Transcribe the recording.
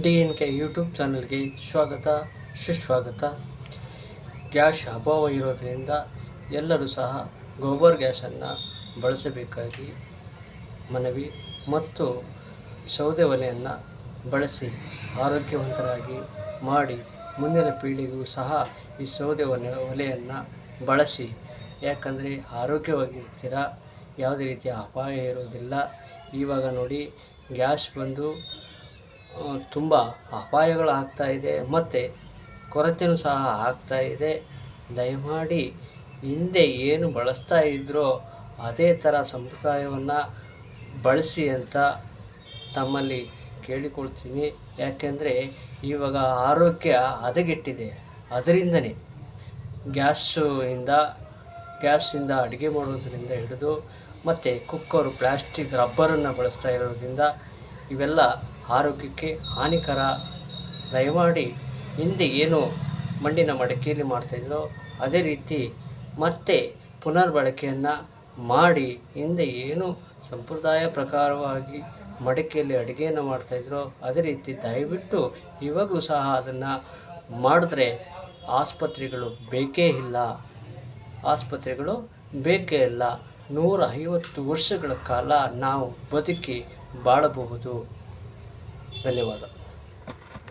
DNK YouTube ಚಾನಲ್ಗೆ ಸ್ವಾಗತ ಸುಸ್ವಾಗತ. ಗ್ಯಾಸ್ ಅಭಾವ ಇರೋದರಿಂದ ಎಲ್ಲರೂ ಸಹ ಗೋಬರ್ ಗ್ಯಾಸನ್ನು ಬಳಸಬೇಕಾಗಿ ಮನವಿ ಮತ್ತು ಸೌದೆ ಒಲೆಯನ್ನು ಬಳಸಿ ಆರೋಗ್ಯವಂತರಾಗಿ ಮಾಡಿ ಮುಂದಿನ ಪೀಳಿಗೆಗೂ ಸಹ ಈ ಸೌದೆ ಒಲೆಯನ್ನು ಬಳಸಿ. ಯಾಕಂದರೆ ಆರೋಗ್ಯವಾಗಿರ್ತೀರ, ಯಾವುದೇ ರೀತಿಯ ಅಪಾಯ ಇರೋದಿಲ್ಲ. ಇವಾಗ ನೋಡಿ, ಗ್ಯಾಸ್ ಬಂದು ತುಂಬ ಅಪಾಯಗಳು ಆಗ್ತಾಯಿದೆ ಮತ್ತು ಕೊರತೆಯೂ ಸಹ ಆಗ್ತಾಯಿದೆ. ದಯಮಾಡಿ ಹಿಂದೆ ಏನು ಬಳಸ್ತಾ ಇದ್ರೋ ಅದೇ ಥರ ಸಂಪ್ರದಾಯವನ್ನು ಬಳಸಿ ಅಂತ ತಮ್ಮಲ್ಲಿ ಕೇಳಿಕೊಳ್ತೀನಿ. ಯಾಕೆಂದರೆ ಇವಾಗ ಆರೋಗ್ಯ ಹದಗೆಟ್ಟಿದೆ. ಅದರಿಂದನೇ ಗ್ಯಾಸಿಂದ ಅಡುಗೆ ಮಾಡೋದರಿಂದ ಹಿಡಿದು ಮತ್ತು ಕುಕ್ಕರು ಪ್ಲಾಸ್ಟಿಕ್ ರಬ್ಬರನ್ನು ಬಳಸ್ತಾ ಇರೋದ್ರಿಂದ ಇವೆಲ್ಲ ಆರೋಗ್ಯಕ್ಕೆ ಹಾನಿಕರ. ದಯಮಾಡಿ ಹಿಂದೆ ಏನು ಮಣ್ಣಿನ ಮಡಕೆಯಲ್ಲಿ ಮಾಡ್ತಾಯಿದ್ರೋ ಅದೇ ರೀತಿ ಮತ್ತೆ ಪುನರ್ಬಳಕೆಯನ್ನು ಮಾಡಿ, ಹಿಂದೆ ಏನು ಸಂಪ್ರದಾಯ ಪ್ರಕಾರವಾಗಿ ಮಡಕೆಯಲ್ಲಿ ಅಡುಗೆಯನ್ನು ಮಾಡ್ತಾಯಿದ್ರೋ ಅದೇ ರೀತಿ ದಯವಿಟ್ಟು ಇವಾಗೂ ಸಹ ಅದನ್ನು ಮಾಡಿದ್ರೆ ಆಸ್ಪತ್ರೆಗಳು ಬೇಕೇ ಇಲ್ಲ. 150 ವರ್ಷಗಳ ಕಾಲ ನಾವು ಬದುಕಿ ಬಾಳಬಹುದು. ಧನ್ಯವಾದ.